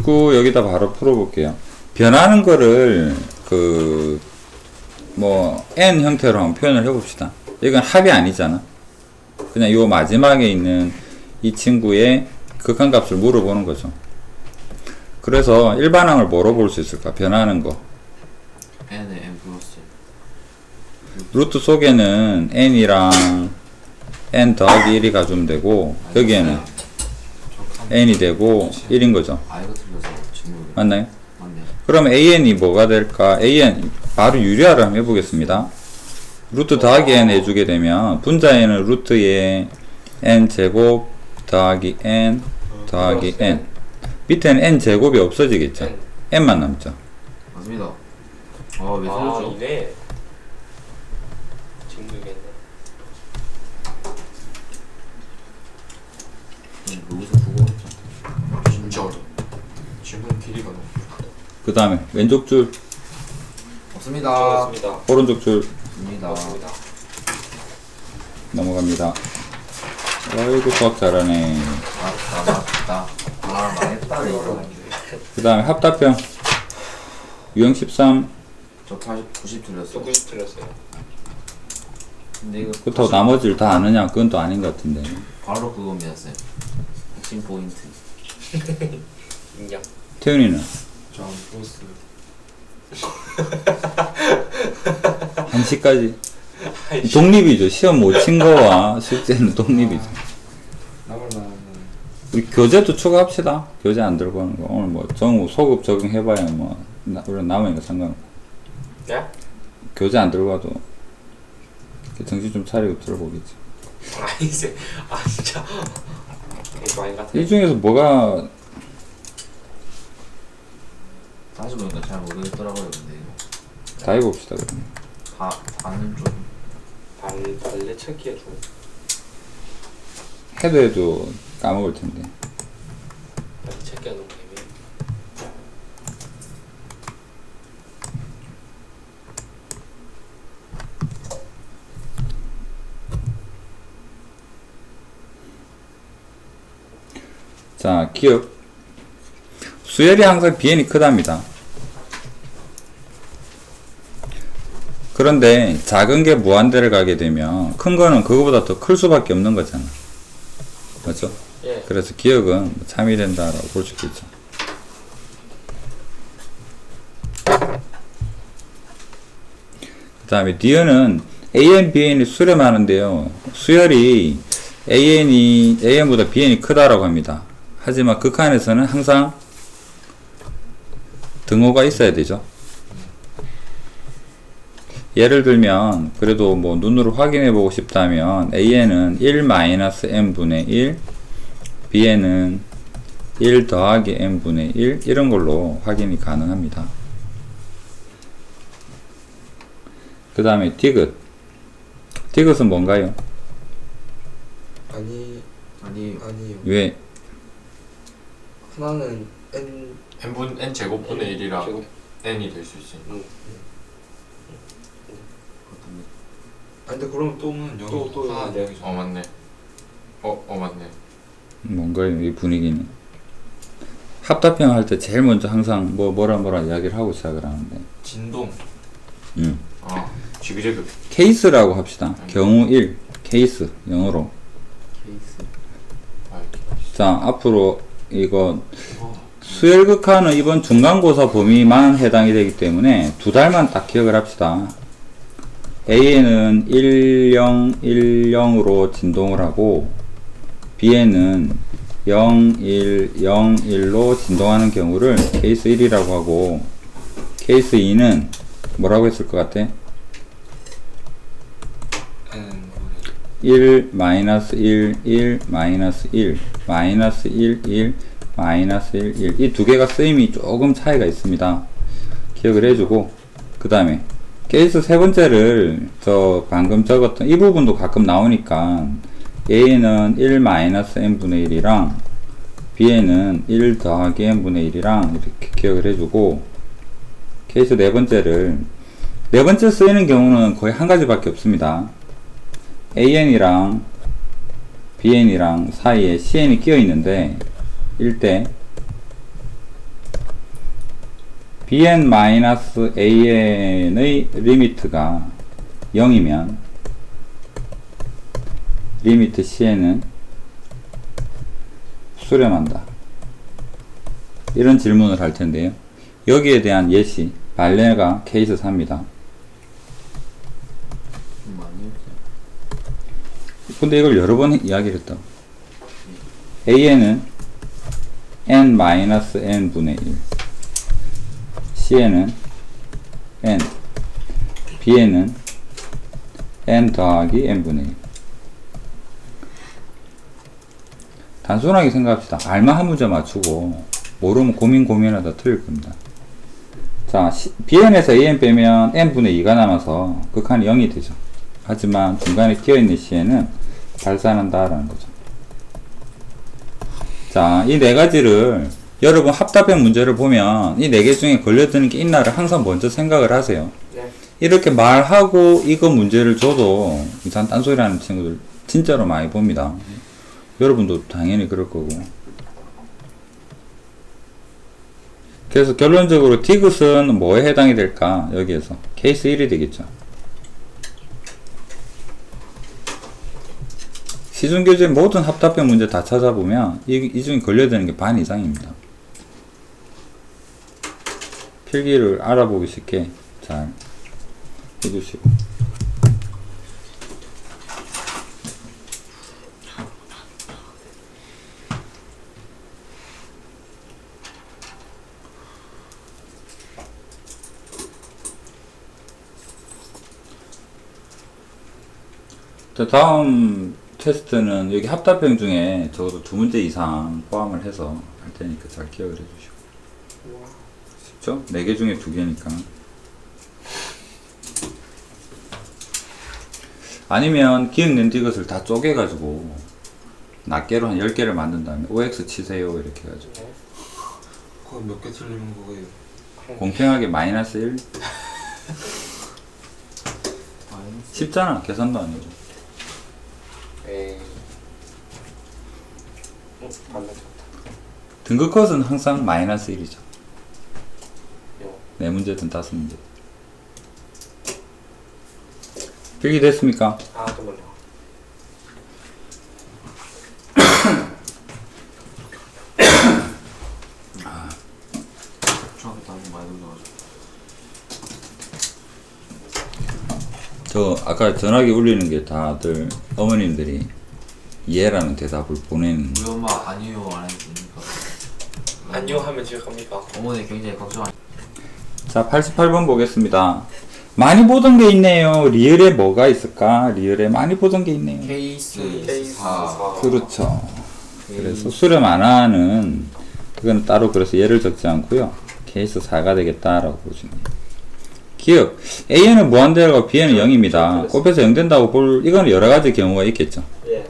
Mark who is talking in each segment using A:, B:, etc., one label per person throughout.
A: 19 여기다 바로 풀어볼게요. 변하는 거를 n 형태로 한번 표현을 해봅시다. 이건 합이 아니잖아. 그냥 요 마지막에 있는 이 친구의 극한값을 물어보는 거죠. 그래서 일반항을 뭐로 볼 수 있을까? 변하는 거.
B: n에 n 플러스
A: 루트 속에는 n이랑 n 더하기 1이 가주면 되고, 여기에는 n이 되고 1인 거죠.
B: i가 틀려서 질문을
A: 맞나요?
B: 맞네.
A: 그럼 an이 뭐가 될까? an 바로 유리화를 한번 해보겠습니다. 루트 더하기 n 해주게 되면 분자에는 루트에 n 제곱 더하기 n 더하기 n, 밑에는 n 제곱이 없어지겠죠. n만 남죠.
B: 맞습니다. 왜 틀렸죠?
C: 이게 친구겠네.
B: 여기서 보고
C: 진짜 어려워. 질문 길이가 너무 크다.
A: 그 다음에 왼쪽 줄,
B: 없습니다.
C: 맞습니다.
A: 오른쪽 줄
B: 없습니다.
C: 맞습니다.
A: 넘어갑니다. 아이고 수학 잘하네.
B: 맞다. 망했다 이거.
A: 그 다음에 합답형 유형 13.
B: 저 90
C: 저
B: 틀렸어.
C: 90 틀렸어요.
B: 근데 이거
A: 그렇다고 나머지를 다 아느냐? 그건 또 아닌 것 같은데.
B: 바로 그겁니다 쌤. 핵심 포인트.
C: 인정.
A: 태윤이는
C: 저 플러스.
A: 1시까지 독립이죠. 시험 못 친 거와 숙제는 독립이죠. 우리 교재도 추가합시다. 교재 안 들고 하는 거. 오늘 뭐 정우 소급 적용해봐야 뭐 우리 남으니까 상관없고.
C: 예?
A: 교재 안 들고 가도 정신 좀 차리고 들어보겠지.
C: 이제 진짜 이거 아닌 것 같아.
A: 이 중에서 뭐가
B: 다시 보니까 잘 모르겠더라고요. 근데 이거
A: 다 해봅시다. 그러면.
B: 반은 좀
C: 발레 찾기가 좀
A: 해도 까먹을 텐데.
C: 발레 찾기가 너무 애매해.
A: 자, 기억. 수열이 항상 비N이 크답니다. 그런데 작은 게 무한대를 가게 되면 큰 거는 그거보다 더 클 수밖에 없는 거잖아. 맞죠?
C: 예.
A: 그래서 기억은 참이된다라고 볼 수 있겠죠. 그 다음에 D는 AN, BN이 수렴하는데요. 수열이 AN보다 BN이 크다라고 합니다. 하지만 극한에서는 항상 등호가 있어야 되죠. 예를 들면 그래도 뭐 눈으로 확인해 보고 싶다면 AN은 1-n분의 1, BN은 1 더하기 n분의 1 이런 걸로 확인이 가능합니다. 그 다음에 디귿. 디귿은 뭔가요?
D: 아니요.
A: 왜?
D: 하나는
C: n 제곱분의 1이랑
D: 제곱.
C: n이 될 수 있지.
D: 근데 그러면 또는
C: 또
D: 하나
C: 하나
D: 내야겠죠.
C: 맞네. 맞네.
A: 뭔가요? 이 분위기는. 합답형 할 때 제일 먼저 항상 뭐라 이야기를 하고 시작을 하는데.
C: 진동.
A: 음.
C: 지그재그.
A: 케이스라고 합시다. 경우 1. 케이스. 영어로.
B: 케이스.
A: 자, 앞으로 이거 수열극한은 이번 중간고사 범위만 해당이 되기 때문에 두 달만 딱 기억을 합시다. A에는 1010으로 진동을 하고 B에는 0101로 진동하는 경우를 케이스 1이라고 하고, 케이스 2는 뭐라고 했을 것 같아? 1, -1, 1, -1, -1, -1, 1, -1, 1. 이 두 개가 쓰임이 조금 차이가 있습니다. 기억을 해주고, 그 다음에 케이스 세 번째를 저 방금 적었던 이 부분도 가끔 나오니까 A는 1 -n분의 1이랑 B에는 1 더하기 n분의 1이랑 이렇게 기억을 해주고, 케이스 네 번째 쓰이는 경우는 거의 한 가지밖에 없습니다. AN이랑 BN이랑 사이에 CN이 끼어 있는데, 1대 bn-an의 리미트가 0이면 리미트 cn은 수렴한다. 이런 질문을 할 텐데요. 여기에 대한 예시, 발레가 케이스 4입니다.
B: 많이
A: 근데 이걸 여러 번 이야기를 했다. an은 n-n분의 1, cn은 n, bn은 n 더하기 n분의 1. 단순하게 생각합시다. 알만 한 문제 맞추고 모르면 고민하다 틀릴 겁니다. 자, bn에서 an 빼면 n분의 2가 남아서 극한이 0이 되죠. 하지만 중간에 끼어있는 cn은 발산한다라는 거죠. 자, 이 네 가지를 여러분 합답형 문제를 보면 이 네 개 중에 걸려드는 게 있나를 항상 먼저 생각을 하세요.
C: 네.
A: 이렇게 말하고 이거 문제를 줘도 이상 딴소리 하는 친구들 진짜로 많이 봅니다. 여러분도 당연히 그럴 거고. 그래서 결론적으로 디귿은 뭐에 해당이 될까? 여기에서 케이스 1이 되겠죠. 시중교재 모든 합답형 문제 다 찾아보면 이 중에 걸려드는 게 반 이상입니다. 필기를 알아보기 쉽게 잘 해주시고. 자, 다음 테스트는 여기 합답형 중에 적어도 2문제 이상 포함을 해서 할 테니까 잘 기억을 해주시고. 쉽죠? 4개 중에 2개니까. 아니면 기억낸 디귿을 다 쪼개가지고 낱개로 한 10개를 만든 다음에 OX 치세요 이렇게 해가지고
D: 그거 몇 개 틀리는 거예요?
A: 공평하게 마이너스 1 쉽잖아. 계산도 아니고.
C: 에이. 맞네.
A: 등급 컷은 항상 마이너스 1이죠.
C: 요.
A: 4문제든 5문제. 필기 됐습니까?
C: 아, 또 몰라.
B: 중학교 때 한번 많이 놀려가지고.
A: 저 아까 전화기 울리는 게 다들 어머님들이 예라는 대답을 보내는.
B: 우리 엄마 아니요 안 했으니까.
C: 안녕 하면 지금 갑니까?
B: 어머니 굉장히 걱정.
A: 자, 88번 보겠습니다. 많이 보던 게 있네요. 리을에 뭐가 있을까? 리을에 많이 보던 게 있네요.
B: 케이스
C: 케이스
B: 4.
A: 그렇죠. 그래서 수렴 안 하는 그건 따로 그래서 예를 적지 않고요. 케이스 4가 되겠다라고 보시면 돼요. 기억 A는 무한대라고 B는 0입니다. 곱해서 0 된다고 볼 이거는 여러 가지 경우가 있겠죠.
C: 예.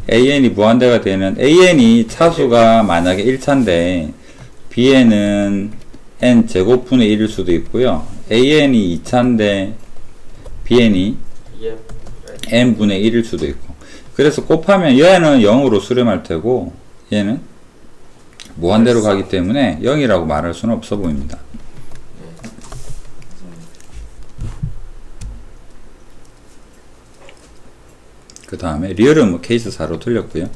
A: AN이 무한대가 되는 AN이 차수가 만약에 1차인데 Bn은 n 제곱분의 1일 수도 있고요. AN이 2차인데 Bn이
C: 예.
A: n분의 1일 수도 있고. 그래서 곱하면 얘는 0으로 수렴할 테고 얘는 무한대로 가기 때문에 0이라고 말할 수는 없어 보입니다. 그 다음에 리얼은 뭐 케이스 4로 틀렸고요.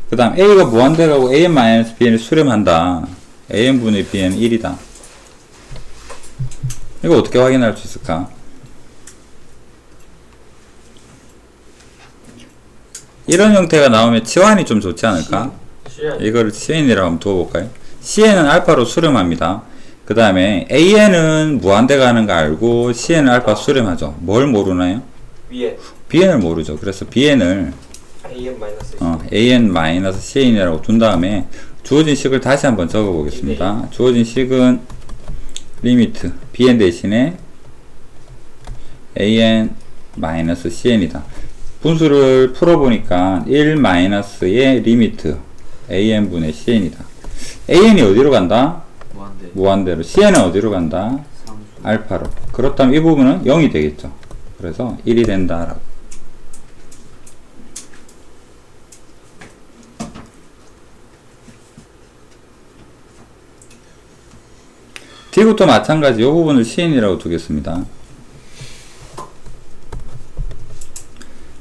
A: 그 다음 A가 무한대가고 AN-BN을 수렴한다. AN분의 BN은 1이다. 이거 어떻게 확인할 수 있을까? 이런 형태가 나오면 치환이 좀 좋지 않을까? 이거를 CN이라고 한번 두어볼까요? CN은 알파로 수렴합니다. 그 다음에 AN은 무한대가 하는 거 알고 CN은 알파 수렴하죠. 뭘 모르나요?
C: 위에
A: BN을 모르죠. 그래서 BN을 AN-CN이라고 둔 다음에 주어진 식을 다시 한번 적어 보겠습니다. 주어진 식은 리미트 BN 대신에 AN-CN이다. 분수를 풀어보니까 1-의 리미트 AN분의 CN이다. AN이 어디로 간다? 무한대로. CN은 어디로 간다? 알파로. 그렇다면 이 부분은 0이 되겠죠. 그래서 1이 된다라고. D것도 마찬가지. 이 부분을 Cn이라고 두겠습니다.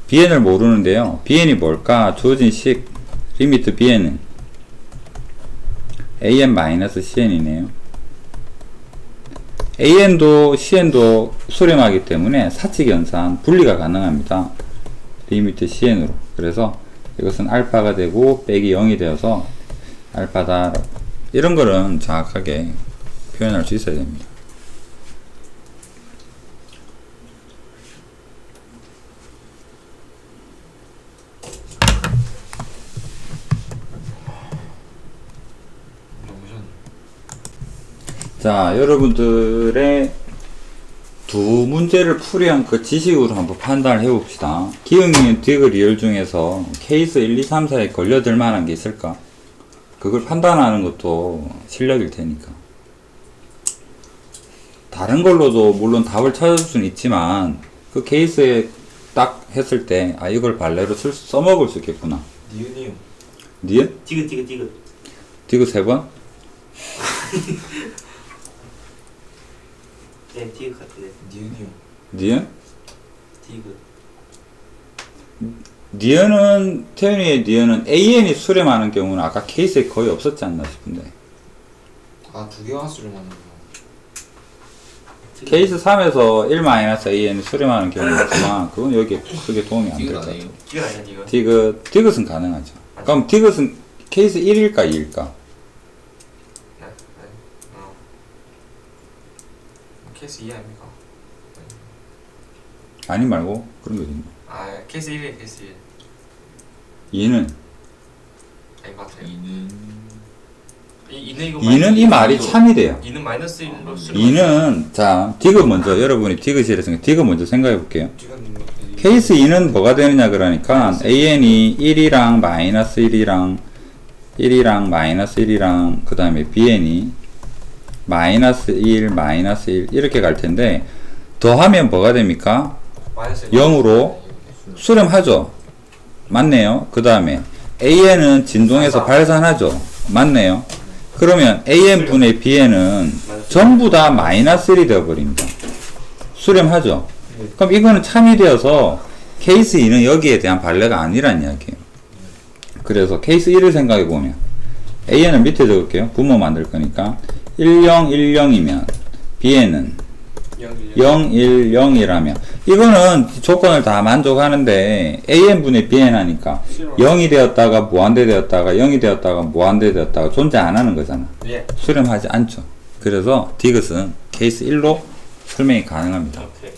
A: Bn을 모르는데요. Bn이 뭘까? 주어진 식 리미트 Bn은 an-cn이네요. an도 cn도 수렴하기 때문에 사칙연산 분리가 가능합니다. 리미트 cn으로. 그래서 이것은 알파가 되고 빼기 0이 되어서 알파다. 이런 거는 정확하게 표현할 수 있어야 됩니다. 자, 여러분들의 두 문제를 풀이한 그 지식으로 한번 판단을 해봅시다. 기억력 디귿 리얼 중에서 케이스 1, 2, 3, 4에 걸려들 만한 게 있을까? 그걸 판단하는 것도 실력일 테니까. 다른 걸로도 물론 답을 찾을 수는 있지만 그 케이스에 딱 했을 때 아 이걸 발레로 써먹을 수 있겠구나.
D: 니은이요.
A: 니은?
C: 디귿.
A: 디귿 3번?
C: 네, 디귿 같은데.
D: 니은이요.
A: 니은?
C: 디귿.
A: 니은은 태윤이의 니은은 AN이 수렴하는 경우는 아까 케이스에 거의 없었지 않나 싶은데
D: 아, 두 개가 수를 맞는 거.
A: 케이스 3에서 1-AN이 수렴하는 경우가 있지만 그건 여기에 크게 도움이 안 될
B: 디귿
A: 것 같아요.
B: 아니에요?
C: 디귿 아니야, 디귿.
A: 디귿은 가능하죠. 그럼 디귿은 케이스 1일까 2일까?
D: 케이스 2 아닙니까?
A: 아니 말고 그런 거 있나?
D: 아, 케이스 1이에요, 케이스 1.
A: 2는?
D: 아닌 것 같아요.
B: 2는
A: 2는 이 말이 참이 돼요.
D: 2는 마이너스 1로 수를
A: 2는 자 디귿 먼저 여러분이 디귿이라서 디귿 먼저 생각해 볼게요.
D: 맞는
A: 케이스 2는 뭐가 되느냐 그러니까 AN이 1이랑 마이너스 1이랑 1이랑 그 다음에 BN이 마이너스 1 마이너스 1 이렇게 갈 텐데 더하면 뭐가 됩니까?
D: 마이너스 1.
A: 0으로 수렴하죠. 맞네요. 그 다음에 AN은 진동해서 발산하죠. 맞네요. 그러면 AN분의 BN은 전부 다 마이너스 1이 되어버립니다. 수렴하죠. 그럼 이거는 참이 되어서 케이스 2는 여기에 대한 발레가 아니란 이야기예요. 그래서 케이스 1을 생각해보면 AN을 밑에 적을게요. 분모 만들 거니까 1010이면 BN은 010이라면 이거는 조건을 다 만족하는데 AN분의 BN 하니까 0이 되었다가 무한대 되었다가 0이 되었다가 무한대 되었다가 존재 안 하는 거잖아.
D: 예.
A: 수렴하지 않죠. 그래서 디귿은 케이스 1로 설명이 가능합니다.
C: 오케이.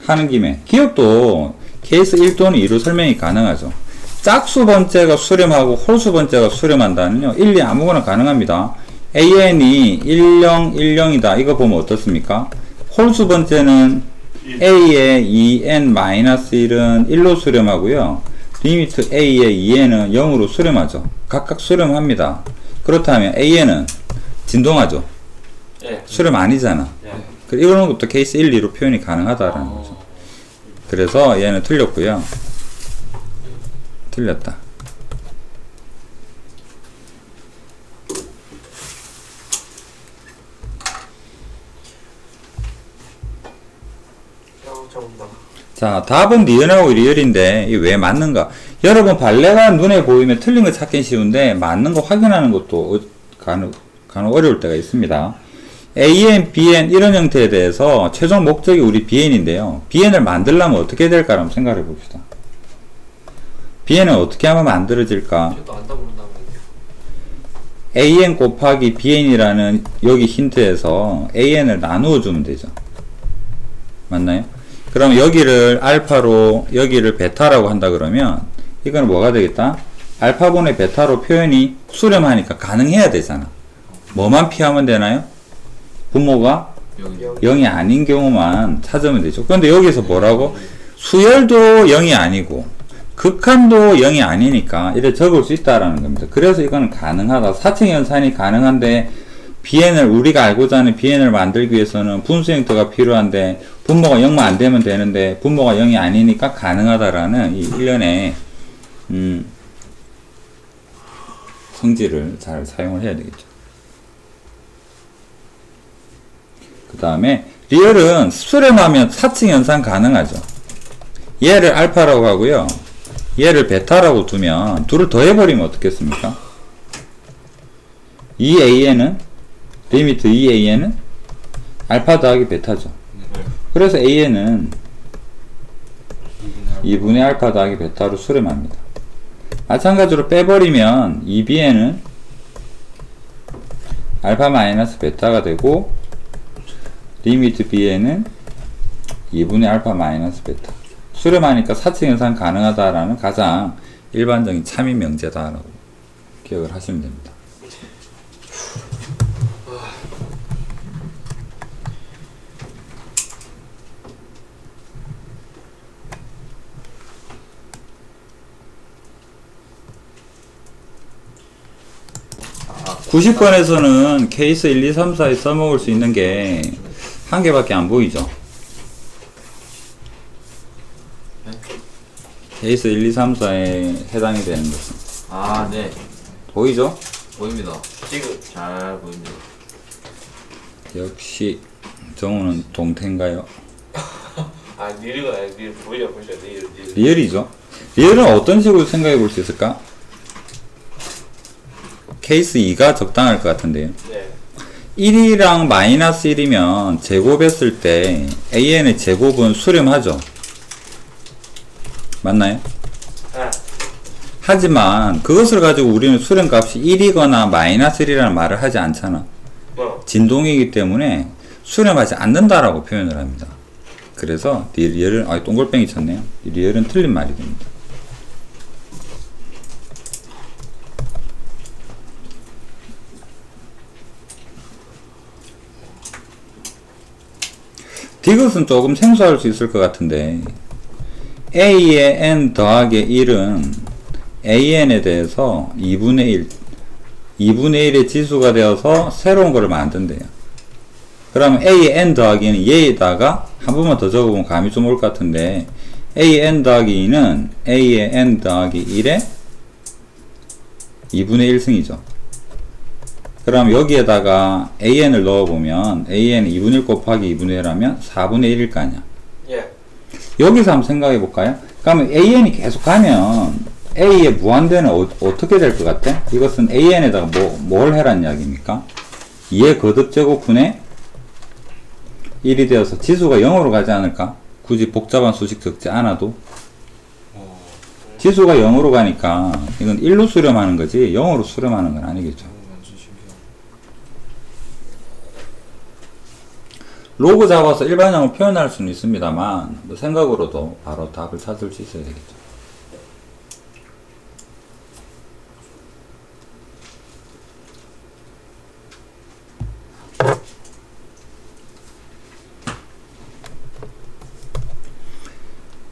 A: 하는 김에 기억도 케이스 1 또는 2로 설명이 가능하죠. 짝수 번째가 수렴하고 홀수 번째가 수렴한다는요. 1, 2 아무거나 가능합니다. AN이 1010이다. 이거 보면 어떻습니까? 홀수 번째는 A의 2n-1은 1로 수렴하고요. 리미트 A의 2n은 0으로 수렴하죠. 각각 수렴합니다. 그렇다면 AN은 진동하죠.
C: 예.
A: 수렴 아니잖아.
C: 예.
A: 이런 것도 케이스 1, 2로 표현이 가능하다라는 거죠. 그래서 얘는 틀렸고요. 틀렸다. 자, 답은 니은하고 리을인데 이게 왜 맞는가? 여러분 발레가 눈에 보이면 틀린 거 찾긴 쉬운데 맞는 거 확인하는 것도 간혹 어려울 때가 있습니다. AN, BN 이런 형태에 대해서 최종 목적이 우리 BN인데요. BN을 만들려면 어떻게 될까 한번 생각해 봅시다. BN은 어떻게 하면 만들어질까?
D: 이것도 안다 모른다고.
A: AN 곱하기 BN이라는 여기 힌트에서 AN을 나누어 주면 되죠. 맞나요? 그럼 여기를 알파로 여기를 베타라고 한다 그러면 이건 뭐가 되겠다? 알파분의 베타로 표현이 수렴하니까 가능해야 되잖아. 뭐만 피하면 되나요? 분모가 0이 아닌 경우만 찾으면 되죠. 그런데 여기서 뭐라고? 수열도 0이 아니고 극한도 0이 아니니까 이래 적을 수 있다라는 겁니다. 그래서 이거는 가능하다. 사칙연산이 가능한데 BN을 우리가 알고자 하는 BN을 만들기 위해서는 분수 형태가 필요한데 분모가 0만 안 되면 되는데 분모가 0이 아니니까 가능하다라는 이 일련의 성질을 잘 사용을 해야 되겠죠. 그 다음에 리얼은 수렴하면 4층 연산 가능하죠. 얘를 알파라고 하고요. 얘를 베타라고 두면 둘을 더해버리면 어떻겠습니까? 2AN은 리미트 2AN은 알파 더하기 베타죠. 그래서 AN은 2분의 알파 더하기 베타로 수렴합니다. 마찬가지로 빼버리면 2Bn은 알파 마이너스 베타가 되고 리미트 Bn은 2분의 알파 마이너스 베타. 수렴하니까 4층 연산 가능하다라는 가장 일반적인 참인 명제다라고 기억을 하시면 됩니다.
B: 아,
A: 90번에서는 케이스 1, 2, 3, 4에 써먹을 수 있는 게 한 개밖에 안 보이죠. 케이스 1, 2, 3, 4에 해당이 되는 것은
B: 아, 네.
A: 보이죠?
B: 보입니다.
D: 지금
B: 잘 보입니다.
A: 역시 정우는 동태인가요?
D: 아 니르가 아니 니르 보이냐 보이냐 니르
A: 리얼이죠. 리얼은 어떤 식으로 생각해 볼 수 있을까? 케이스 2가 적당할 것 같은데요.
D: 네
A: 1이랑 마이너스 1이면 제곱했을 때 AN의 제곱은 수렴하죠. 맞나요?
D: 아
A: 하지만 그것을 가지고 우리는 수렴값이 1이거나 마이너스 1이라는 말을 하지 않잖아.
D: 뭐
A: 진동이기 때문에 수렴하지 않는다라고 표현을 합니다. 그래서 리얼은 동글뱅이 쳤네요. 리얼은 틀린 말이 됩니다. 이것은 조금 생소할 수 있을 것 같은데 A의 n 더하기 1은 AN에 대해서 2분의 1의 지수가 되어서 새로운 거를 만든대요. 그러면 A의 n 더하기는 얘에다가 한 번만 더 적어보면 감이 좀 올 것 같은데 A의 n 더하기 2는 A의 n 더하기 1의 2분의 1승이죠. 그럼 여기에다가 AN을 넣어보면 AN은 2분의 1 곱하기 2분의 1 하면 4분의 1일 거 아니야.
D: 예.
A: 여기서 한번 생각해 볼까요? 그러면 AN이 계속 가면 A의 무한대는 어떻게 될 것 같아? 이것은 AN에다가 뭘 해란 이야기입니까? 2의 거듭 제곱분의 1이 되어서 지수가 0으로 가지 않을까? 굳이 복잡한 수식 적지 않아도 지수가 0으로 가니까 이건 1로 수렴하는 거지 0으로 수렴하는 건 아니겠죠.
B: 완전 신기하다.
A: 로그 잡아서 일반형을 표현할 수는 있습니다만 뭐 생각으로도 바로 답을 찾을 수 있어야 되겠죠.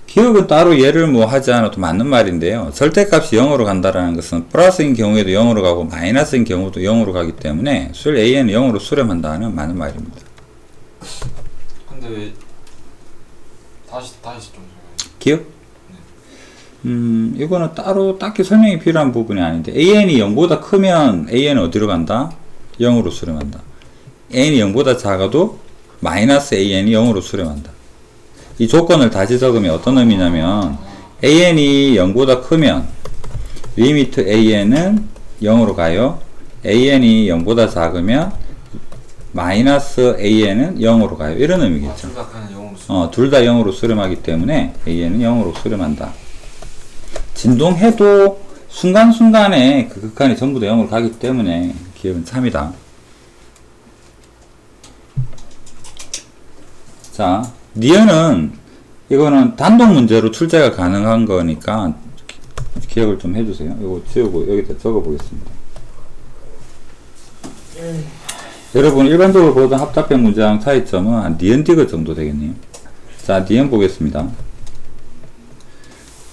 A: 기억은 따로 예를 뭐 하지 않아도 맞는 말인데요. 절대값이 0으로 간다라는 것은 플러스인 경우에도 0으로 가고 마이너스인 경우도 0으로 가기 때문에 술 AN은 0으로 수렴한다는 맞는 말입니다.
B: 근데 왜 다시 좀 설명해.
A: 기억? 이거는 따로 딱히 설명이 필요한 부분이 아닌데 AN이 0보다 크면 AN은 어디로 간다? 0으로 수렴한다. AN이 0보다 작아도 마이너스 AN이 0으로 수렴한다. 이 조건을 다시 적으면 어떤 의미냐면 AN이 0보다 크면 리미트 AN은 0으로 가요. AN이 0보다 작으면 마이너스 AN은 0으로 가요. 이런 의미겠죠.
B: 생각하는 영어로
A: 둘 다 0으로 수렴하기 때문에 AN은 0으로 수렴한다. 진동해도 순간순간에 그 극한이 전부 다 0으로 가기 때문에 기억은 참이다. 자, 니은은 이거는 단독 문제로 출제가 가능한 거니까 기억을 좀 해주세요. 이거 지우고 여기다 적어 보겠습니다. 여러분 일반적으로 보던 합답형 문제랑 차이점은 한 니은 디귿 정도 되겠네요. 자, 니은 보겠습니다.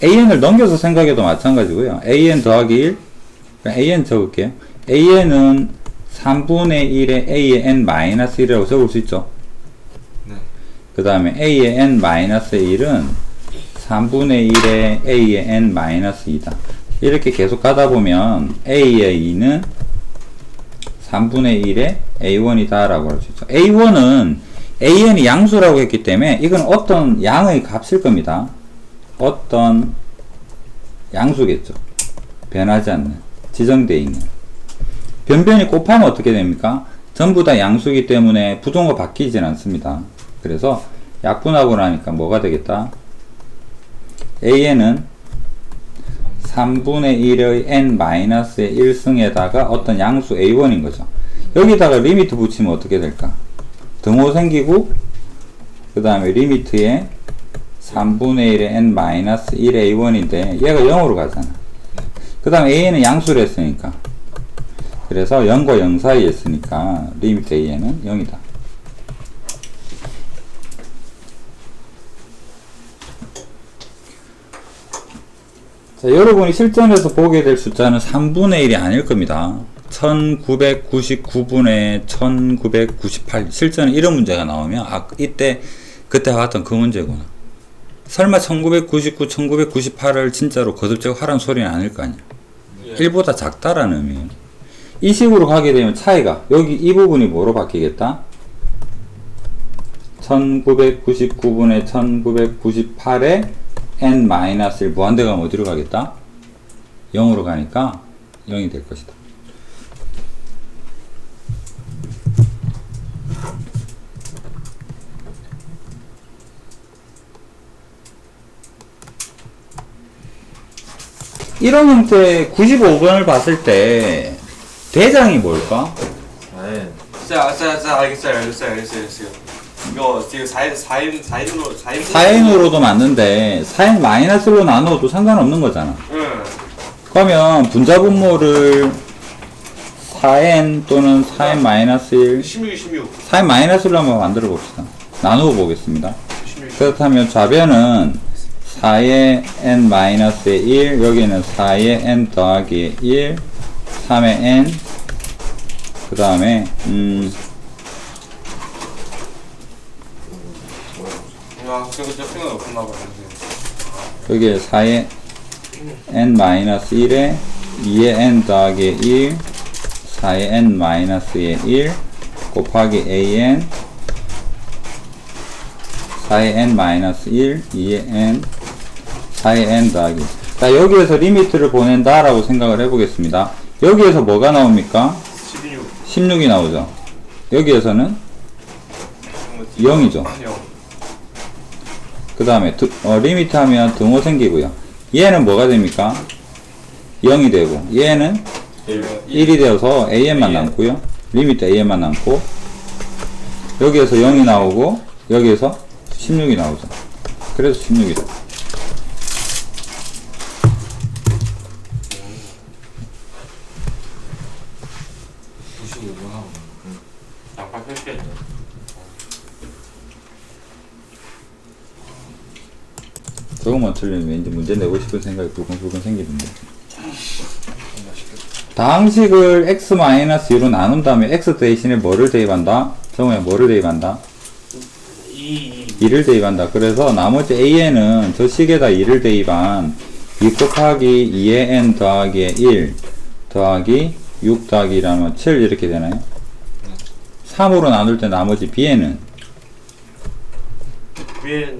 A: AN을 넘겨서 생각해도 마찬가지고요. AN 더하기 1 AN 적을게요. AN은 3분의 1의 A의 n 마이너스 1이라고 적을 수 있죠. 그 다음에 A의 n 마이너스 1은 3분의 1의 A의 n 마이너스 2다. 이렇게 계속 가다 보면 A의 2는 3분의 1의 A1이다 라고 할 수 있죠. A1은 AN이 양수라고 했기 때문에 이건 어떤 양의 값일 겁니다. 어떤 양수겠죠. 변하지 않는, 지정되어 있는. 변변이 곱하면 어떻게 됩니까? 전부 다 양수이기 때문에 부동호 바뀌진 않습니다. 그래서 약분하고 나니까 뭐가 되겠다? AN은 3분의 1의 n-의 1승에다가 어떤 양수 A1인 거죠. 여기다가 리미트 붙이면 어떻게 될까? 등호 생기고, 그 다음에 리미트에 3분의 1의 n-1의 A1인데, 얘가 0으로 가잖아. 그 다음 A는 양수를 했으니까. 그래서 0과 0 사이에 있으니까, 리미트 A는 0이다. 자, 여러분이 실전에서 보게 될 숫자는 3분의 1이 아닐 겁니다. 1999분의 1998. 실전에 이런 문제가 나오면, 그때 봤던 그 문제구나. 설마 1999, 1998을 진짜로 거듭제고 하라는 소리는 아닐 거 아니야. 1보다 작다라는 의미예요. 이 식으로 가게 되면 차이가, 여기 이 부분이 뭐로 바뀌겠다? 1999분의 1998에 n-1 무한대 가면 어디로 가겠다? 0으로 가니까 0이 될 것이다. 이런 형태 95번을 봤을 때 대장이 뭘까?
B: 네.
C: 알겠어요. 이거 지금 4인으로
A: 4n으로도 맞는데 4n 마이너스로 나눠도 상관없는 거잖아.
C: 응.
A: 그러면 분자분모를 4n 또는 4n 마이너스 1,
C: 16.
A: 4n 마이너스로 한번 만들어 봅시다. 나누어 보겠습니다.
C: 16.
A: 그렇다면 좌변은 4의 n 마이너스의 1, 여기는 4의 n 더하기 1, 3의 n, 그 다음에
C: 야, 그거 생각 없었나 봐.
A: 여기에 4의 n 마이너스 1에 2의 n 더하기 1, 4의 n 마이너스의 1 곱하기 an 4의 n 마이너스 1, 2의 n, 4의 n 더하기. 자, 여기에서 리미트를 보낸다라고 생각을 해보겠습니다. 여기에서 뭐가 나옵니까? 16이 나오죠. 여기에서는 0이죠. 그 다음에 리미트 하면 등호 생기고요. 얘는 뭐가 됩니까? 0이 되고, 얘는 1이 되어서 an만 남고요. 리미트 an만 남고, 여기에서 0이 나오고, 여기에서 16이 나오죠. 그래서 16이다.
C: 양파 펼쳐야 돼.
A: 저것만 틀리면 왠지 문제 내고 싶은 생각이 불끈불끈 생기는데. 다항식을 x-2로 나눈 다음에 x 대신에 뭐를 대입한다? 정우야, 뭐를 대입한다? 2를 대입한다. 그래서 나머지 an은 저 식에다 2를 대입한 2 곱하기 2의 n 더하기 1 더하기 6 더하기 1하면 7 이렇게 되나요? 3으로 나눌 때 나머지 bn은
C: 위엔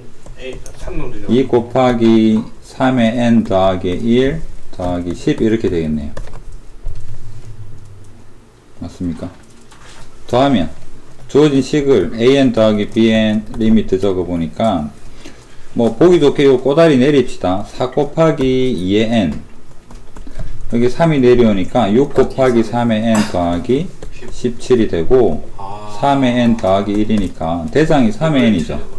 C: 3놈 되죠.
A: 2 곱하기 3의 n 더하기 1 더하기 10 이렇게 되겠네요. 맞습니까? 더하면 주어진 식을 an 더하기 bn 리미트 적어보니까 뭐 보기 좋게 요 꼬다리 내립시다. 4 곱하기 2의 n 여기 3이 내려오니까 6 곱하기 3의 n 더하기 17이 되고 3의 n 더하기 1이니까 대상이 3의 n이죠.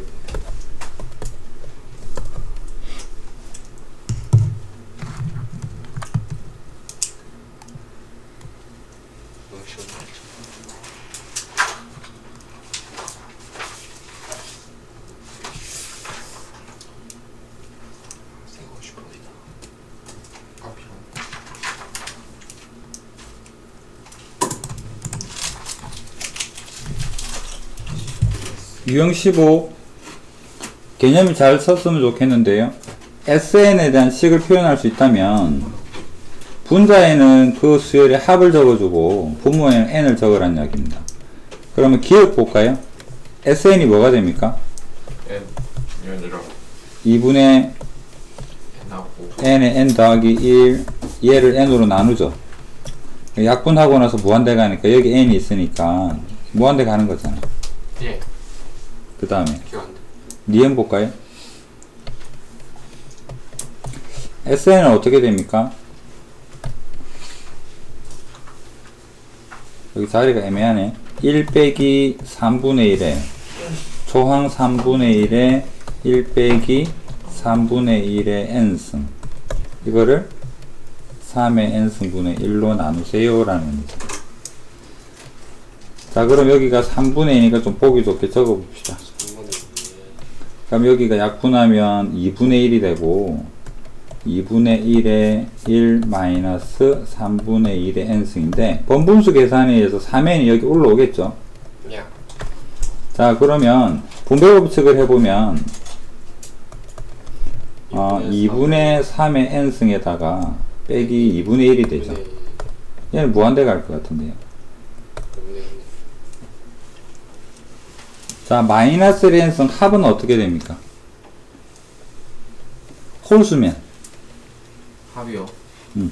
A: 유형 15 개념을 잘 썼으면 좋겠는데요. SN에 대한 식을 표현할 수 있다면 분자에는 그 수열의 합을 적어주고 분모에는 n을 적으라는 이야기입니다. 그러면 기억 볼까요? SN이 뭐가 됩니까?
D: N 얘들아
A: 2분의
B: N 하고
A: n에 n 더하기 1 얘를 n으로 나누죠. 약분하고 나서 무한대 가니까 여기 n이 있으니까 무한대 가는 거잖아.
C: 예.
A: 그 다음에
C: 기억 안 돼.
A: 니은 볼까요? SN은 어떻게 됩니까? 여기 자리가 애매하네. 1 빼기 3분의 1에 조항 3분의 1에 1 빼기 3분의 1의 n승, 이거를 3의 n승분의 1로 나누세요 라는 의미죠. 자, 그럼 여기가 3분의 2니까 좀 보기 좋게 적어 봅시다. 그럼 여기가 약분하면 2분의 1이 되고 2분의 1에 1 마이너스 3분의 1의 n승인데 번분수 계산에 의해서 3n이 여기 올라오겠죠.
C: 야.
A: 자, 그러면 분배법칙을 해보면 2분의 3의 n승에다가 빼기 2분의 1이 되죠. 얘는 무한대 갈 것 같은데요. 자, 마이너스 1의 n승 합은 어떻게 됩니까? 홀수면
B: 합이요.
A: 음.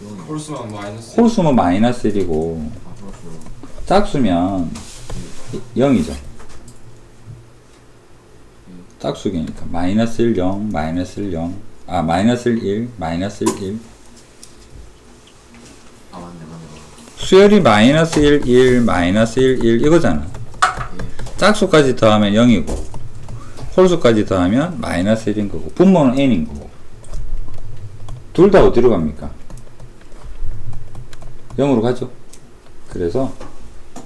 B: 이거는
C: 홀수만 마이너스.
A: 홀수면 마이너스 1이고
B: 앞으로
A: 짝수면 0이죠. 짝수기니까 마이너스 1, 0, 마이너스 1, 0, 마이너스 1, 1, 마이너스 1, 1.
B: 아 맞네.
A: 수열이 마이너스 1, 1, 마이너스 1, 1 이거잖아. 짝수까지 더하면 0이고 홀수까지 더하면 마이너스 1인 거고 분모는 n인 거고 둘 다 어디로 갑니까? 0으로 가죠. 그래서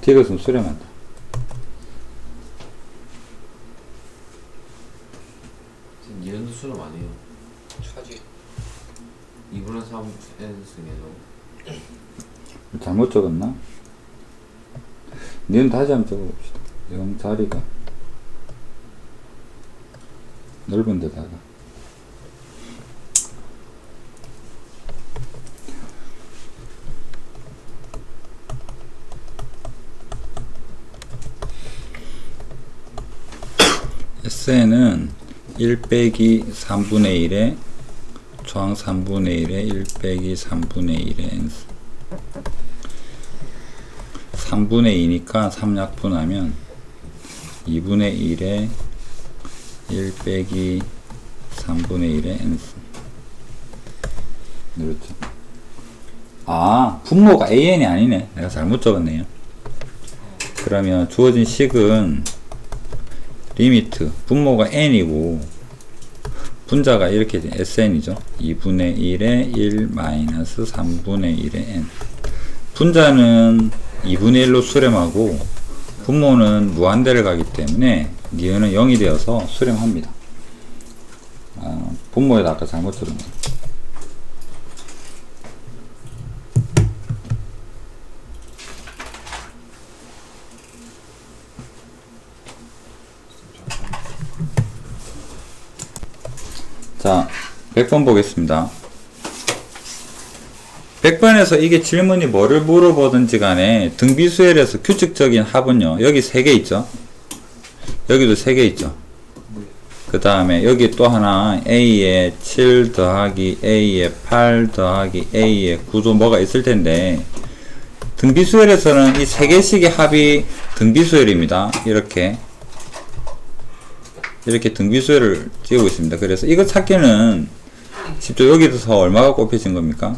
A: 디귿은 수렴한다.
B: 지금 이런 수는 아니에요.
C: 차지.
B: 2분의 3 N 승에서
A: 잘못 적었나? 니는 다시 한번 적어봅시다. 0 자리가 넓은 데다가 SN은 1 빼기 3분의 1에 조항 3분의 1에 1 빼기 3분의 1의 n승 3분의 2니까 3약분하면 2분의 1에 1 빼기 3분의 1의 n승. 그렇죠. 분모가 an이 아니네. 내가 잘못 적었네요. 그러면 주어진 식은 리미트 분모가 n이고 분자가 이렇게 돼. sn이죠. 2분의 1에 1 마이너스 3분의 1의 n. 분자는 2분의 1로 수렴하고 분모는 무한대를 가기 때문에 니은은 0이 되어서 수렴합니다. 분모에다 아까 잘못 적었네. 자, 100번 보겠습니다. 100번에서 이게 질문이 뭐를 물어보든지 간에 등비수열에서 규칙적인 합은요, 여기 3개 있죠. 여기도 3개 있죠. 그 다음에 여기 또 하나 A에 7 더하기 A에 8 더하기 A에 9도 뭐가 있을 텐데 등비수열에서는 이 3개씩의 합이 등비수열입니다. 이렇게 등비수열을 띄우고 있습니다. 그래서 이거 찾기는 직접 여기서 얼마가 곱해진 겁니까?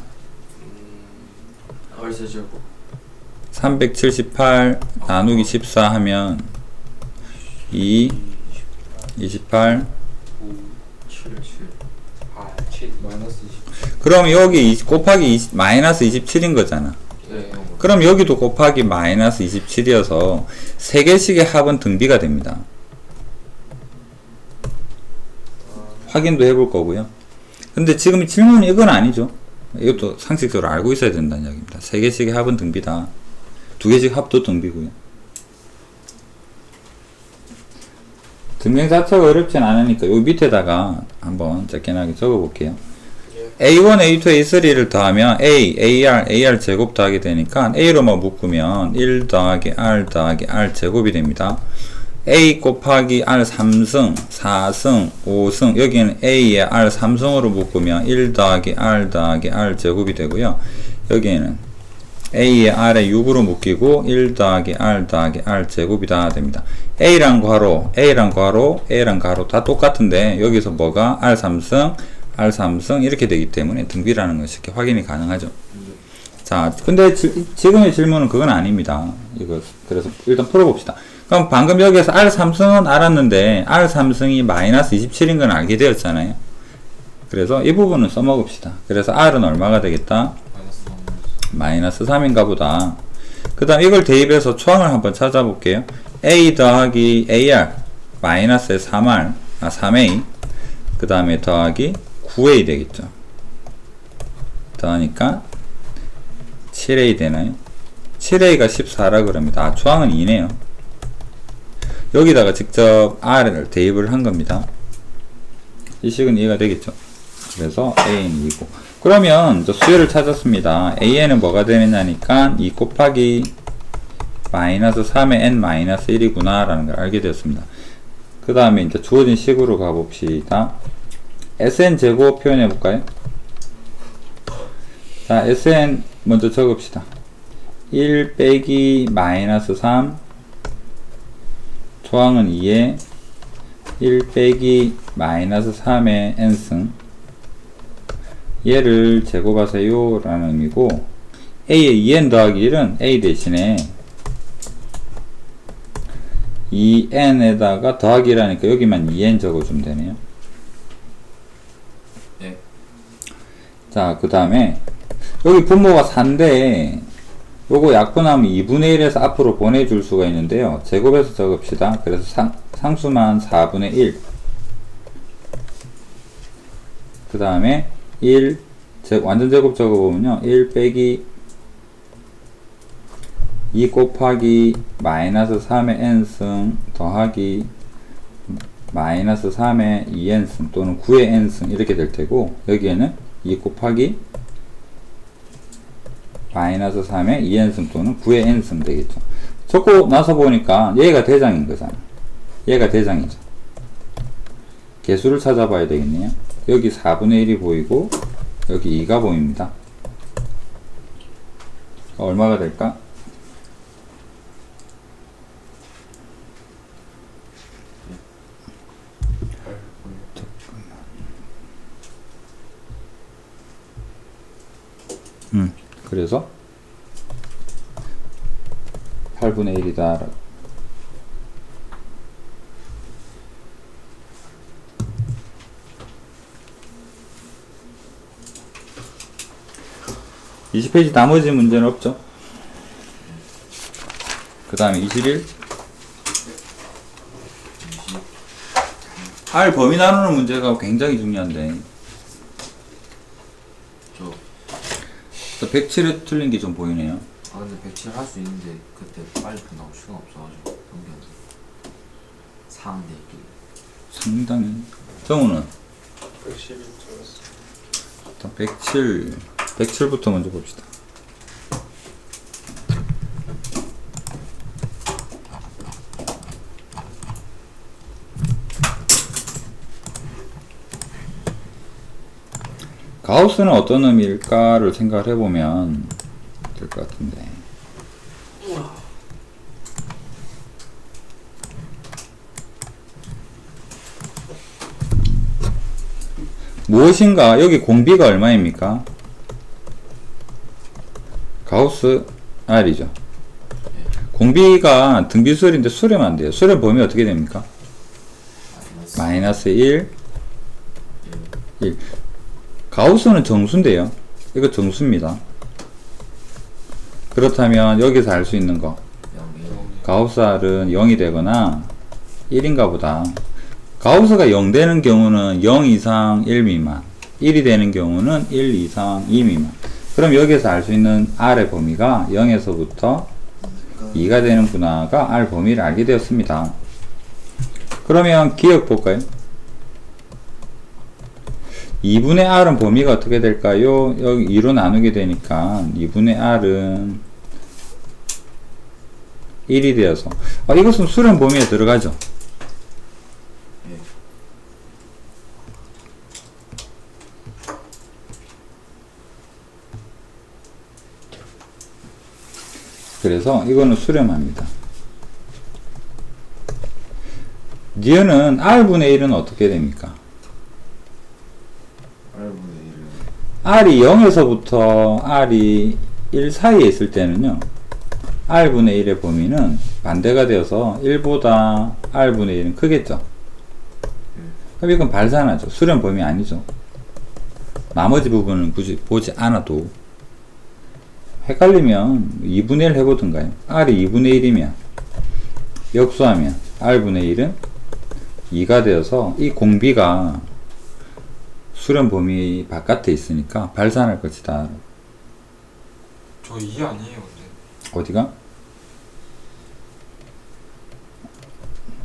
B: 얼세죠.
A: 378 나누기 14 하면 2 28
C: 7. 7 마이너스 20.
A: 그럼 여기 곱하기 마이너스 27인 거잖아.
B: 네.
A: 그럼 여기도 곱하기 마이너스 27이어서 3개씩의 합은 등비가 됩니다. 확인도 해볼 거고요. 근데 지금 질문은 이건 아니죠. 이것도 상식적으로 알고 있어야 된다는 이야기입니다. 3개씩의 합은 등비다. 2개씩 합도 등비고요. 증명 자체가 어렵진 않으니까 요 밑에다가 한번 적게나게 적어 볼게요. A1, A2, A3를 더하면 A, AR 제곱 더하게 되니까 A로만 묶으면 1 더하기 R 더하기 R 제곱이 됩니다. A 곱하기 R 3승, 4승, 5승, 여기는 A에 R 3승으로 묶으면 1 더하기 R 더하기 R 제곱이 되고요. 여기에는 A에 R에 6으로 묶이고 1 더하기 R 더하기 R 제곱이다 됩니다. A랑 괄호, A랑 괄호, A랑 괄호 다 똑같은데 여기서 뭐가 R 3승, R 3승 이렇게 되기 때문에 등비라는 것이 이렇게 확인이 가능하죠. 자, 근데 지금의 질문은 그건 아닙니다. 이거 그래서 일단 풀어봅시다. 그럼 방금 여기에서 R 3승은 알았는데 R 3승이 마이너스 27인 건 알게 되었잖아요. 그래서 이 부분은 써먹읍시다. 그래서 R은 얼마가 되겠다? 마이너스 3인가 보다. 그 다음 이걸 대입해서 초항을 한번 찾아볼게요. A 더하기 AR 마이너스의 3R 3A 그 다음에 더하기 9A 되겠죠. 더하니까 7A 되나요? 7A가 14라 그럽니다. 초항은 2네요. 여기다가 직접 R을 대입을 한 겁니다. 이 식은 이해가 되겠죠? 그래서 A는 2고. 그러면 저 수열을 찾았습니다. A는 뭐가 되느냐니까 2 곱하기 마이너스 3의 n 마이너스 1이구나 라는 걸 알게 되었습니다. 그 다음에 이제 주어진 식으로 가봅시다. Sn 제곱 표현해 볼까요? 자, Sn 먼저 적읍시다. 1 빼기 마이너스 3 초항은 2에 1 빼기 마이너스 3의 n승 얘를 제곱하세요 라는 의미고 A의 2n 더하기 1은 A 대신에 2n에다가 더하기라니까 여기만 2n 적어주면 되네요.
B: 네.
A: 자, 그 다음에 여기 분모가 4인데 요거 약분하면 2분의 1에서 앞으로 보내줄 수가 있는데요. 제곱해서 적읍시다. 그래서 상수만 4분의 1 그 다음에 1 완전 제곱 적어보면요 1 빼기 2 곱하기 마이너스 3의 n승 더하기 마이너스 3의 2n승 또는 9의 n승 이렇게 될 테고 여기에는 2 곱하기 마이너스 3의 2n승 또는 9의 n승 되겠죠. 적고 나서 보니까 얘가 대장인 거잖아. 얘가 대장이죠. 개수를 찾아봐야 되겠네요. 여기 4분의 1이 보이고 여기 2가 보입니다. 얼마가 될까? 그래서 8분의 1이다. 이 20페이지 나머지 문제는 없죠. 그 다음에 21 R 범위 나누는 문제가 굉장히 중요한데 저 107에 틀린 게 좀 보이네요.
B: 아 근데 107 할 수 있는데 그때 빨리 끝나고 시간 없어가지고 넘겼는데 4인데 있길래
A: 상당히 정우는
C: 112 들었어.
A: 일단 107부터 먼저 봅시다. 가우스는 어떤 의미일까를 생각을 해보면 될 것 같은데 무엇인가 여기 공비가 얼마입니까? 가우스 R이죠. 공비가 등비수열인데 수렴 안 돼요. 수렴 범위 어떻게 됩니까? 마이너스 1 가우스는 정수인데요. 이거 정수입니다. 그렇다면 여기서 알 수 있는 거 가우스 R은 0이 되거나 1인가 보다. 가우스가 0 되는 경우는 0 이상 1 미만 1이 되는 경우는 1 이상 2 미만. 그럼 여기서 알 수 있는 R의 범위가 0에서부터 2가 되는구나가 R 범위를 알게 되었습니다. 그러면 기억 볼까요? 2분의 R은 범위가 어떻게 될까요? 여기 2로 나누게 되니까 2분의 R은 1이 되어서 이것은 수렴 범위에 들어가죠.
B: 예.
A: 그래서 이거는 수렴합니다. 니은은 r분의 1은 어떻게 됩니까? r이 0에서부터 r이 1 사이에 있을 때는요, r분의 1의 범위는 반대가 되어서 1보다 r분의 1은 크겠죠. 그럼 이건 발산하죠. 수렴 범위 아니죠. 나머지 부분은 굳이 보지 않아도. 헷갈리면 2분의 1 해보든가요. r이 2분의 1이면 역수하면 r분의 1은 2가 되어서 이 공비가 수렴 범위 바깥에 있으니까 발산할 것이다.
C: 저 2 아니에요 근데.
A: 어디가?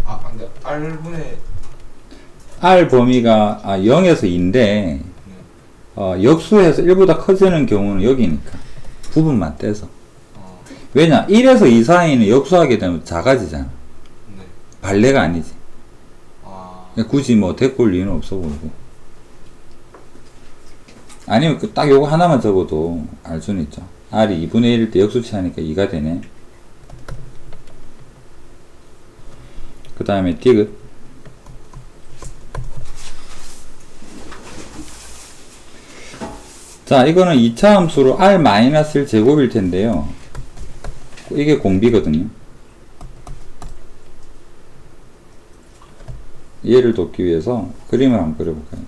C: 아 근데 R분의
A: r 범위가 0에서 2인데 역수해서 1보다 커지는 경우는 여기니까 부분만 떼서. 왜냐? 1에서 2 사이는 역수하게 되면 작아지잖아.
C: 네.
A: 발레가 아니지.
C: 아
A: 굳이 뭐 데리고 올 이유는 없어 보이고. 아니면 딱 요거 하나만 적어도 알 수는 있죠. r이 2분의 1일 때 역수치 하니까 2가 되네. 그 다음에 디귿. 자, 이거는 2차 함수로 r-1 제곱일 텐데요. 이게 공비거든요. 이해를 돕기 위해서 그림을 한번 그려볼까요?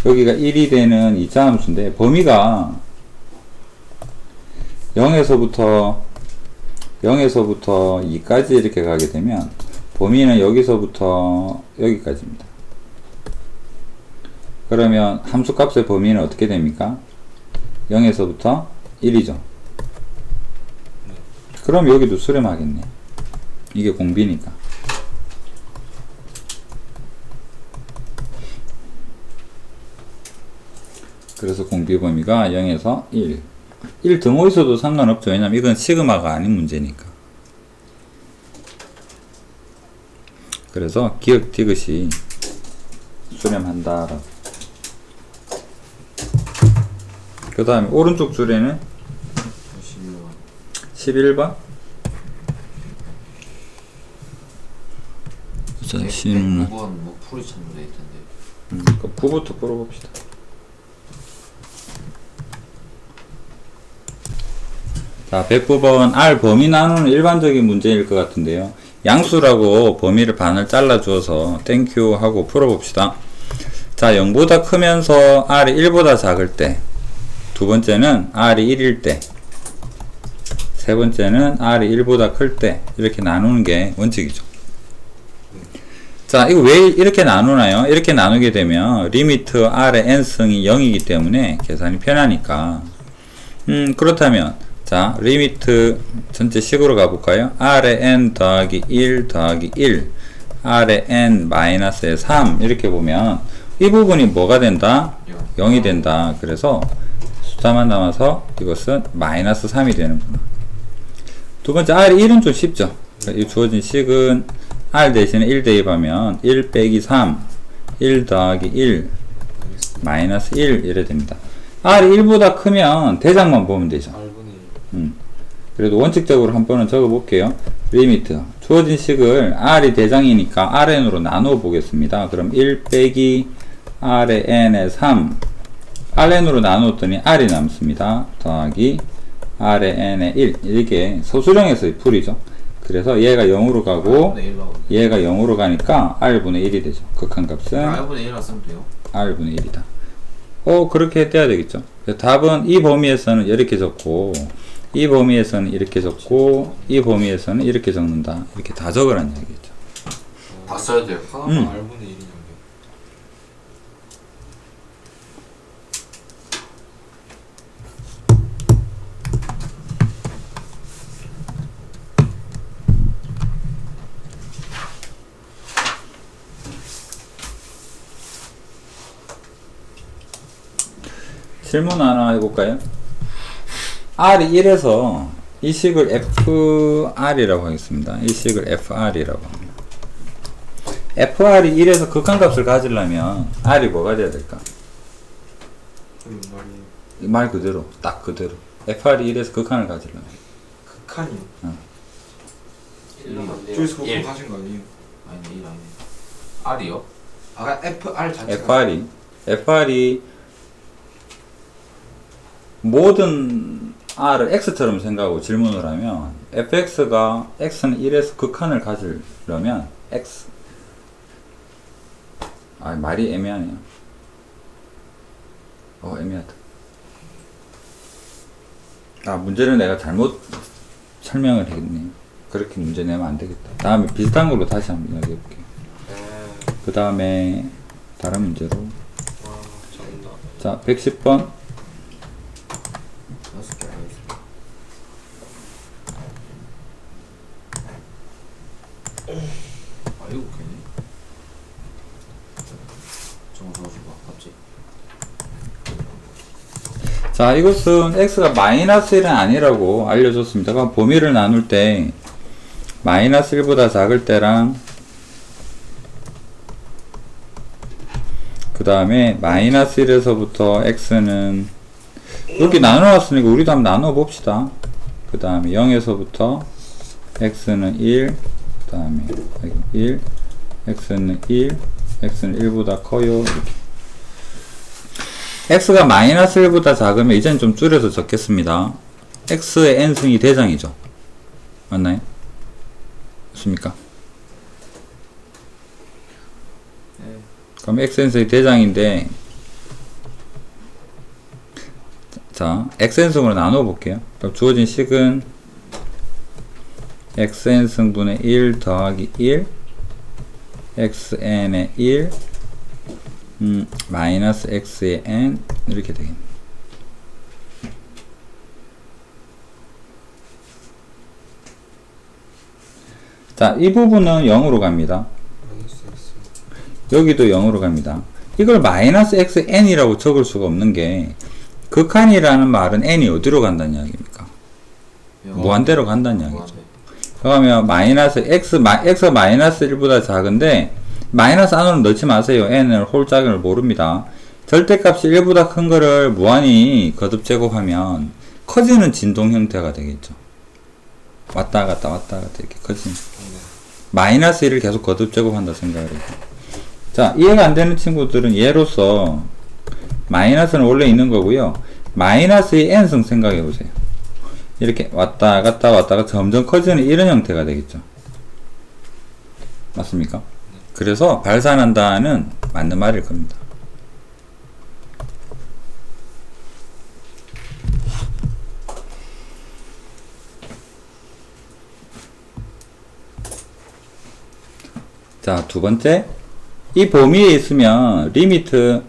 A: 여기가 1이 되는 2차 함수인데 범위가 0에서부터 2까지 이렇게 가게 되면 범위는 여기서부터 여기까지입니다. 그러면 함수값의 범위는 어떻게 됩니까? 0에서부터 1이죠. 그럼 여기도 수렴하겠네. 이게 공비니까. 그래서 공비 범위가 0에서 1. 1 등호 있어도 상관없죠. 왜냐면 이건 시그마가 아닌 문제니까. 그래서 기억 디귿이 수렴한다라고. 그 다음에 오른쪽 줄에는 11번. 자, C는
B: 9번 뭐 풀이 참고돼 있던데.
A: 그 부부터 풀어봅시다. 자, 109번 R 범위 나누는 일반적인 문제일 것 같은데요. 양수라고 범위를 반을 잘라주어서 땡큐 하고 풀어봅시다. 자, 0보다 크면서 R이 1보다 작을 때, 두 번째는 R이 1일 때, 세 번째는 R이 1보다 클 때, 이렇게 나누는 게 원칙이죠. 자, 이거 왜 이렇게 나누나요? 이렇게 나누게 되면 리미트 R의 n승이 0이기 때문에 계산이 편하니까. 그렇다면 자, 리미트 전체 식으로 가볼까요? R의 n 더하기 1 더하기 1 R의 n 마이너스의 3 이렇게 보면 이 부분이 뭐가 된다? 0이 된다. 그래서 숫자만 남아서 이것은 마이너스 3이 되는구나. 두 번째 R이 1은 좀 쉽죠. 이 주어진 식은 R 대신에 1 대입하면 1 빼기 3 1 더하기 1 마이너스 1 이래 됩니다. R이 1보다 크면 대장만 보면 되죠. 그래도 원칙적으로 한 번은 적어 볼게요. 리미트 주어진 식을 R이 대장이니까 Rn으로 나누어 보겠습니다. 그럼 1 빼기 R의 n의 3 Rn으로 나누었더니 R이 남습니다. 더하기 R의 n의 1 이게 소수령에서의 풀이죠. 그래서 얘가 0으로 가고 얘가 0으로 가니까 R분의 1이 되죠. 극한값은
B: R분의 1로 쓰면 돼요?
A: R분의 1이다. 그렇게 떼야 되겠죠. 답은 이 범위에서는 이렇게 적고 이 범위에서는 이렇게 적고 이 범위에서는 이렇게 적는다. 이렇게 다 적으라는 얘기겠죠.
B: 다 써야 돼요.
C: 하나만 R분의 1이냐고.
A: 질문 하나 해볼까요? R이 1에서 이 식을 FR이라고 하겠습니다. 이 식을 FR이라고 합니다. FR이 1에서 극한값을 가지려면 R이 뭐가 돼야 될까?
C: 말이
A: 말 그대로, 딱 그대로. FR이 1에서 극한을 가지려면.
C: 극한이요.
D: 1로 안 돼요.
C: 저기서 그거
D: 1.
C: 가신 거 아니에요?
B: 아니네 1 아니네 R이요?
C: 아 FR 자체가
A: FR이 모든 R을 X처럼 생각하고 질문을 하면 fx가 X는 1에서 극한을 가지려면 X 말이 애매하네요. 애매하다. 문제를 내가 잘못 설명을 했네. 그렇게 문제 내면 안 되겠다. 다음에 비슷한 걸로 다시 한번 이야기해 볼게요. 그 다음에 다른 문제로.
D: 와, 정답.
A: 자, 110번.
B: 6개 알겠습니다 아 7개네 정말 넣어줘봐 맞지?
A: 자, 이것은 x가 마이너스 1은 아니라고 알려줬습니다. 그럼 범위를 나눌 때 마이너스 1보다 작을 때랑 그 다음에 마이너스 1에서부터 x는 여기 나눠놨으니까 우리도 한번 나눠봅시다. 그 다음에 0에서부터 x는 1, 그 다음에 1, x는 1, x는 1보다 커요. 이렇게. x가 마이너스 1보다 작으면 이제는 좀 줄여서 적겠습니다. x의 n승이 대장이죠. 맞나요? 맞습니까?
B: 네
A: 그럼 xn승이 대장인데 자, xn승으로 나눠 볼게요. 그럼 주어진 식은 xn승분의 1 더하기 1 xn의 1 마이너스 x의 n 이렇게 되겠네. 자, 이 부분은 0으로 갑니다. 여기도 0으로 갑니다. 이걸 마이너스 xn이라고 적을 수가 없는 게 극한이라는 말은 n이 어디로 간다는 이야기입니까? 무한대로 간다는 이야기죠. 그러면 마이너스 x가 마이너스 1보다 작은데 마이너스 안으로 넣지 마세요. n을 홀짝을 모릅니다. 절대값이 1보다 큰 거를 무한히 거듭 제곱하면 커지는 진동 형태가 되겠죠. 왔다 갔다 이렇게 커지는. 마이너스 1을 계속 거듭 제곱한다 생각을 해요. 자, 이해가 안 되는 친구들은 얘로서 마이너스는 원래 있는 거고요. 마이너스의 n승 생각해 보세요. 이렇게 왔다 갔다 점점 커지는 이런 형태가 되겠죠. 맞습니까? 그래서 발산한다는 맞는 말일 겁니다. 자, 두 번째. 이 범위에 있으면 리미트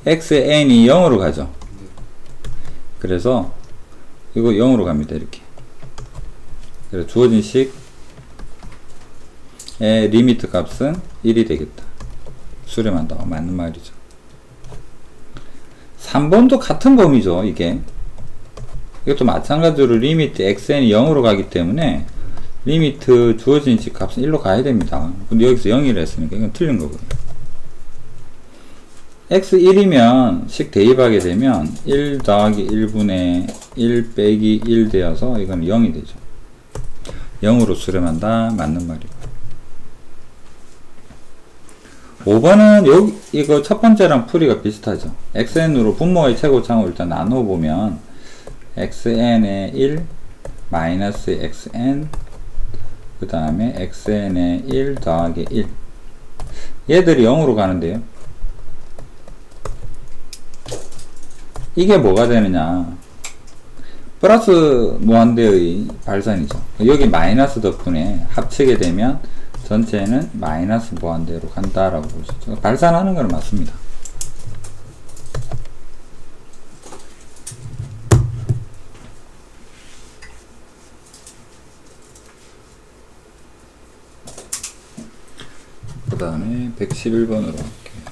A: x의 n이 0으로 가죠. 그래서 이거 0으로 갑니다. 이렇게. 그래서 주어진 식의 리미트 값은 1이 되겠다. 수렴한다. 맞는 말이죠. 3번도 같은 범위죠. 이게. 이것도 마찬가지로 리미트 xn이 0으로 가기 때문에 리미트 주어진 식 값은 1로 가야 됩니다. 근데 여기서 0이라 했으니까 이건 틀린 거거든요. x1이면 식 대입하게 되면 1 더하기 1분의 1 빼기 1 되어서 이건 0이 되죠. 0으로 수렴한다. 맞는 말이고. 5번은 이거 첫 번째랑 풀이가 비슷하죠. xn으로 분모의 최고차항을 일단 나눠보면 xn의 1 마이너스 xn 그 다음에 xn의 1 더하기 1 얘들이 0으로 가는데요. 이게 뭐가 되느냐, 플러스 무한대의 발산이죠. 여기 마이너스 덕분에 합치게 되면 전체는 마이너스 무한대로 간다라고 볼 수 있죠. 발산하는 건 맞습니다. 그 다음에 111번으로 할게요.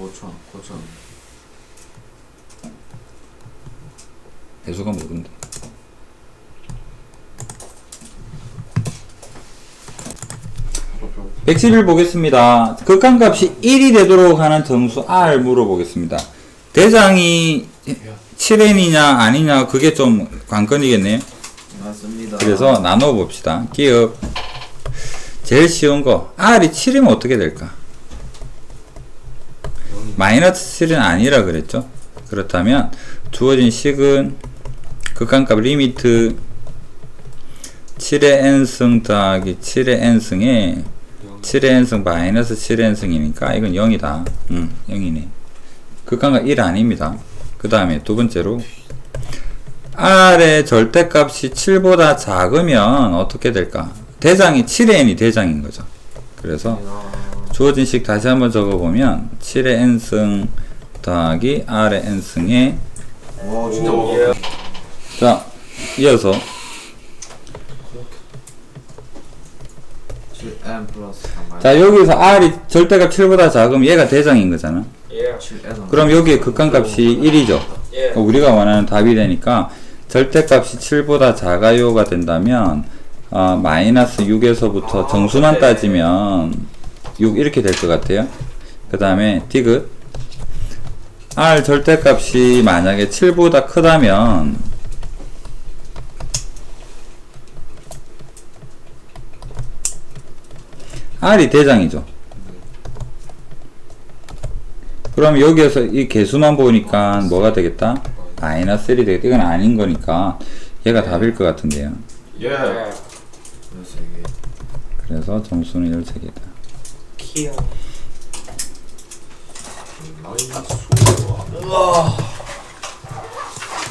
B: 5천 9천
A: 배수가 모른다.
D: 좀
A: 111 보겠습니다. 극한값이 1이 되도록 하는 정수 R 물어보겠습니다. 대장이 7n이냐 아니냐 그게 좀 관건이겠네요.
B: 맞습니다.
A: 그래서 나눠 봅시다. 기억 제일 쉬운 거 R이 7이면 어떻게 될까? 마이너스 7은 아니라 그랬죠. 그렇다면 주어진 식은 극한값 리미트 7의 n승 더하기 7의 n승에 7의 n승 마이너스 7의 n승이니까 이건 0이다. 0이네. 극한값 1 아닙니다. 그 다음에 두 번째로 R의 절대값이 7보다 작으면 어떻게 될까? 대장이 7의 n이 대장인 거죠. 그래서 주어진 식 다시 한번 적어보면 7의 n승 더하기 R의 n승에
B: 와 진짜
D: 오,
B: 와.
A: 자 이어서
B: 7n 플러스
A: 자 여기서 R이 절대값 7보다 작으면 얘가 대장인 거잖아.
D: 예.
B: 7n
A: 그럼 여기에 극한값이 1이죠.
D: 예.
A: 우리가 원하는 답이 되니까 절대값이 7보다 작아요가 된다면 마이너스 6에서부터 정수만 따지면 6 이렇게 될 것 같아요. 그 다음에 디귿 R 절대값이 만약에 7보다 크다면 R이 대장이죠. 그럼 여기에서 이 개수만 보니까 뭐가 되겠다? 마이너스 1이 되겠다. 이건 아닌 거니까 얘가 답일 것 같은데요.
D: 예.
B: 그래서 이게
A: 그래서 점수는 13개다.
C: 키요.
D: 마이너스. 우와.